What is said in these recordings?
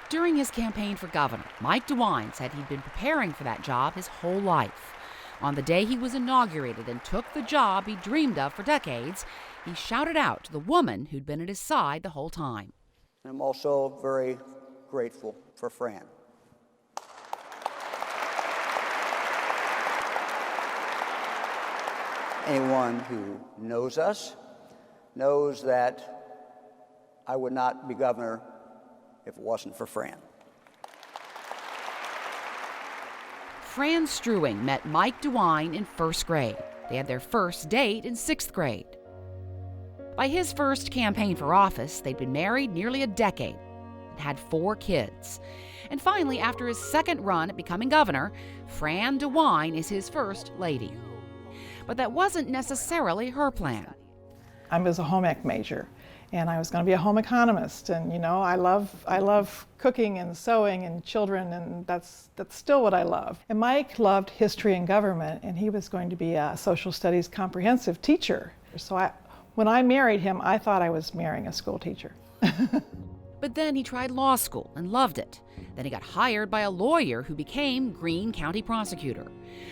During his campaign for governor, Mike DeWine said he'd been preparing for that job his whole life. On the day he was inaugurated and took the job he dreamed of for decades, he shouted out to the woman who'd been at his side the whole time. I'm also very grateful for Fran. Anyone who knows us knows that I would not be governor if it wasn't for Fran. Fran Strewing met Mike DeWine in first grade. They had their first date in sixth grade. By his first campaign for office, they'd been married nearly a decade and had 4 kids. And finally, after his second run at becoming governor, Fran DeWine is his first lady. But that wasn't necessarily her plan. I was a home ec major, and I was going to be a home economist. And I love cooking and sewing and children, and that's still what I love. And Mike loved history and government, and he was going to be a social studies comprehensive teacher. So when I married him, I thought I was marrying a school teacher. But then he tried law school and loved it. Then he got hired by a lawyer who became Greene County prosecutor.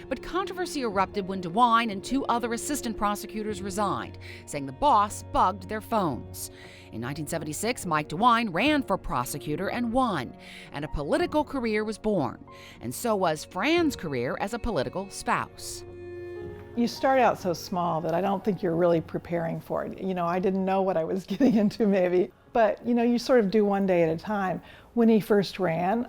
But controversy erupted when DeWine and 2 other assistant prosecutors resigned, saying the boss bugged their phones. In 1976, Mike DeWine ran for prosecutor and won, and a political career was born. And so was Fran's career as a political spouse. You start out so small that I don't think you're really preparing for it. I didn't know what I was getting into maybe. But, you sort of do one day at a time. When he first ran,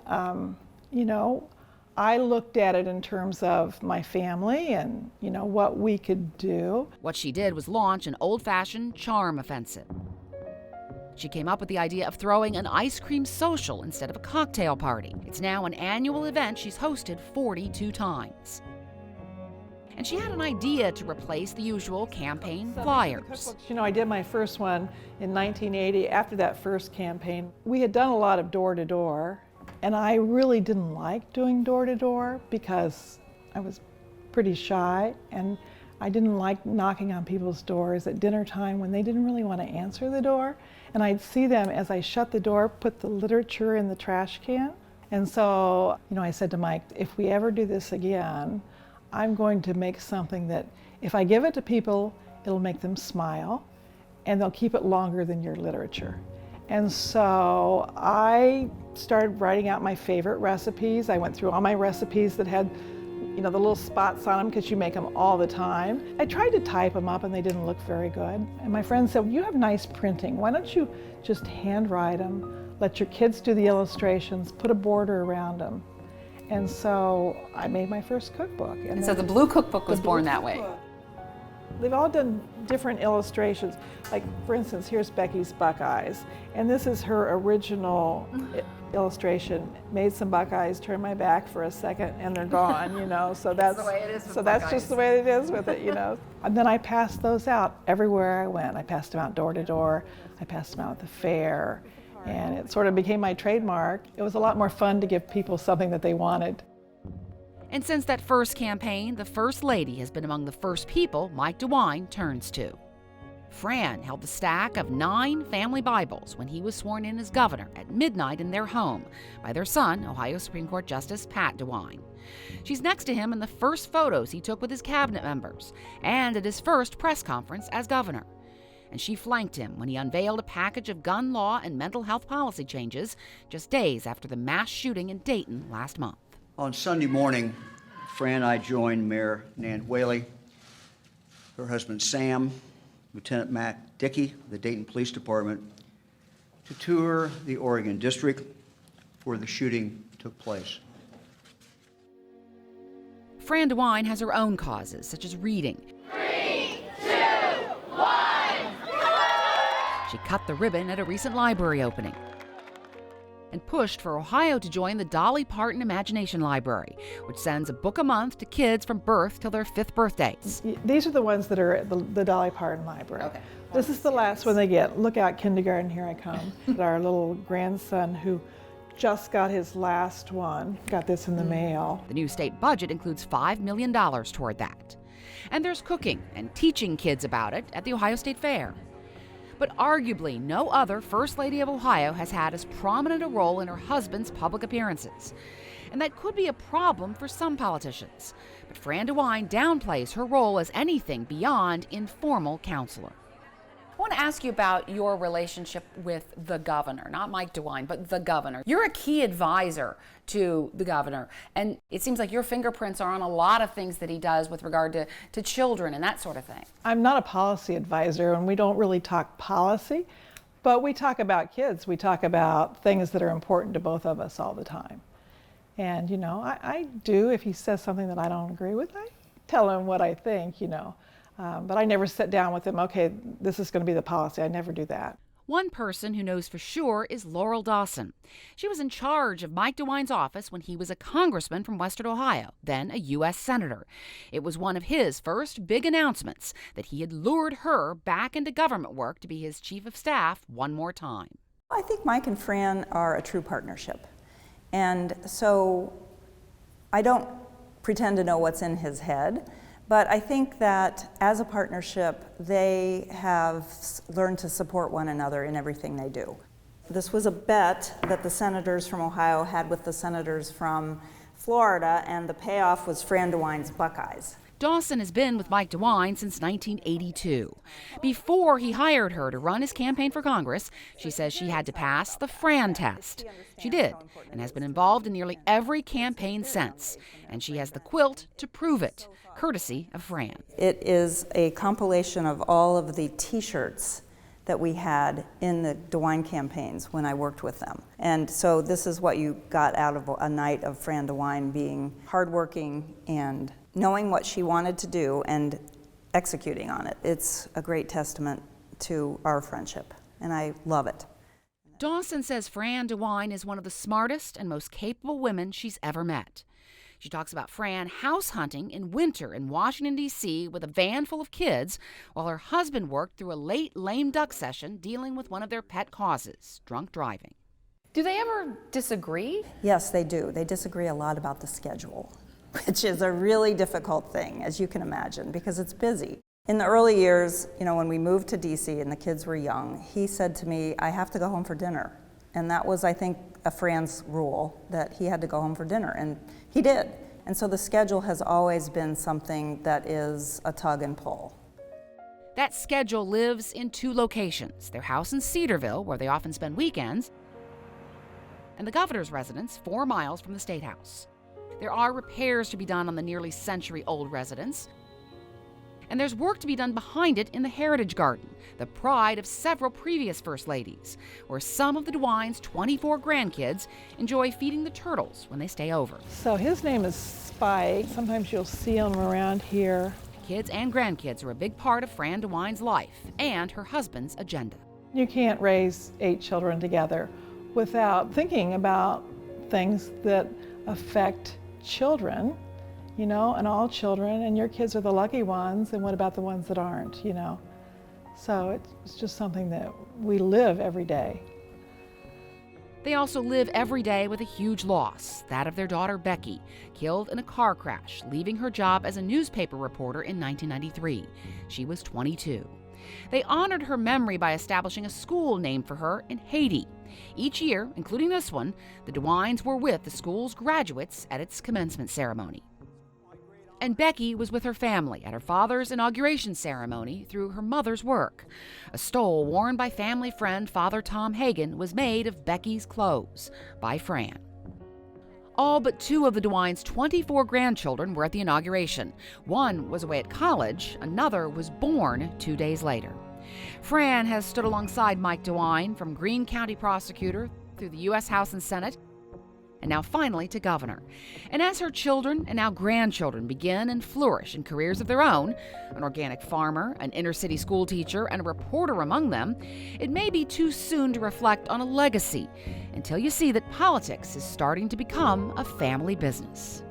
I looked at it in terms of my family and, what we could do. What she did was launch an old-fashioned charm offensive. She came up with the idea of throwing an ice cream social instead of a cocktail party. It's now an annual event she's hosted 42 times. And she had an idea to replace the usual campaign flyers. I did my first one in 1980. After that first campaign, we had done a lot of door-to-door, and I really didn't like doing door-to-door because I was pretty shy, and I didn't like knocking on people's doors at dinner time when they didn't really want to answer the door. And I'd see them, as I shut the door, put the literature in the trash can. And so, I said to Mike, if we ever do this again, I'm going to make something that if I give it to people, it'll make them smile, and they'll keep it longer than your literature. And so I started writing out my favorite recipes. I went through all my recipes that had, the little spots on them because you make them all the time. I tried to type them up and they didn't look very good. And my friend said, you have nice printing. Why don't you just handwrite them, let your kids do the illustrations, put a border around them. And so I made my first cookbook. And so the Blue Cookbook was born that way. They've all done different illustrations. Like, for instance, here's Becky's Buckeyes. And this is her original illustration. Made some Buckeyes, turned my back for a second, and they're gone, So that's the way it is with so Buckeyes. That's just the way it is with it, And then I passed those out everywhere I went. I passed them out door to door. I passed them out at the fair. And it sort of became my trademark. It was a lot more fun to give people something that they wanted. And since that first campaign, the First Lady has been among the first people Mike DeWine turns to. Fran held a stack of 9 family Bibles when he was sworn in as governor at midnight in their home by their son, Ohio Supreme Court Justice Pat DeWine. She's next to him in the first photos he took with his cabinet members and at his first press conference as governor. And she flanked him when he unveiled a package of gun law and mental health policy changes just days after the mass shooting in Dayton last month. On Sunday morning, Fran and I joined Mayor Nan Whaley, her husband Sam, Lieutenant Matt Dickey of the Dayton Police Department, to tour the Oregon District where the shooting took place. Fran DeWine has her own causes, such as reading. 3, 2, 1. She cut the ribbon at a recent library opening and pushed for Ohio to join the Dolly Parton Imagination Library, which sends a book a month to kids from birth till their 5th birthdays. These are the ones that are at the Dolly Parton Library. Okay. This is the last one they get. Look out, kindergarten, here I come. Our little grandson who just got his last one, got this in the mail. The new state budget includes $5 million toward that. And there's cooking and teaching kids about it at the Ohio State Fair. But arguably, no other First Lady of Ohio has had as prominent a role in her husband's public appearances. And that could be a problem for some politicians. But Fran DeWine downplays her role as anything beyond informal counselor. I want to ask you about your relationship with the governor, not Mike DeWine, but the governor. You're a key advisor to the governor, and it seems like your fingerprints are on a lot of things that he does with regard to children and that sort of thing. I'm not a policy advisor, and we don't really talk policy, but we talk about kids. We talk about things that are important to both of us all the time. And, you know, I do, if he says something that I don't agree with, I tell him what I think, you know. But I never sit down with him, okay, this is going to be the policy. I never do that. One person who knows for sure is Laurel Dawson. She was in charge of Mike DeWine's office when he was a congressman from Western Ohio, then a U.S. senator. It was one of his first big announcements that he had lured her back into government work to be his chief of staff one more time. I think Mike and Fran are a true partnership. And so I don't pretend to know what's in his head. But I think that as a partnership, they have learned to support one another in everything they do. This was a bet that the senators from Ohio had with the senators from Florida, and the payoff was Fran DeWine's Buckeyes. Dawson has been with Mike DeWine since 1982. Before he hired her to run his campaign for Congress, she says she had to pass the Fran test. She did, and has been involved in nearly every campaign since. And she has the quilt to prove it, courtesy of Fran. It is a compilation of all of the T-shirts that we had in the DeWine campaigns when I worked with them. And so this is what you got out of a night of Fran DeWine being hardworking and knowing what she wanted to do and executing on it. It's a great testament to our friendship, and I love it. Dawson says Fran DeWine is one of the smartest and most capable women she's ever met. She talks about Fran house hunting in winter in Washington, D.C. with a van full of kids while her husband worked through a late lame duck session dealing with one of their pet causes, drunk driving. Do they ever disagree? Yes, they do. They disagree a lot about the schedule, which is a really difficult thing, as you can imagine, because it's busy. In the early years, you know, when we moved to DC and the kids were young, he said to me, I have to go home for dinner. And that was, I think, a Fran's rule, that he had to go home for dinner, and he did. And so the schedule has always been something that is a tug and pull. That schedule lives in two locations, their house in Cedarville, where they often spend weekends, and the governor's residence 4 miles from the State House. There are repairs to be done on the nearly century-old residence, and there's work to be done behind it in the Heritage Garden, the pride of several previous First Ladies, where some of the DeWine's 24 grandkids enjoy feeding the turtles when they stay over. So his name is Spike. Sometimes you'll see him around here. Kids and grandkids are a big part of Fran DeWine's life and her husband's agenda. You can't raise 8 children together without thinking about things that affect children, you know, and all children, and your kids are the lucky ones, and what about the ones that aren't, you know? So it's just something that we live every day. They also live every day with a huge loss, that of their daughter Becky, killed in a car crash, leaving her job as a newspaper reporter in 1993. She was 22. They honored her memory by establishing a school named for her in Haiti. Each year, including this one, the DeWines were with the school's graduates at its commencement ceremony. And Becky was with her family at her father's inauguration ceremony through her mother's work. A stole worn by family friend Father Tom Hagen was made of Becky's clothes by Fran. All but 2 of the DeWines' 24 grandchildren were at the inauguration. One was away at college, another was born 2 days later. Fran has stood alongside Mike DeWine, from Greene County prosecutor through the U.S. House and Senate, and now finally to governor. And as her children and now grandchildren begin and flourish in careers of their own, an organic farmer, an inner-city school teacher, and a reporter among them, it may be too soon to reflect on a legacy until you see that politics is starting to become a family business.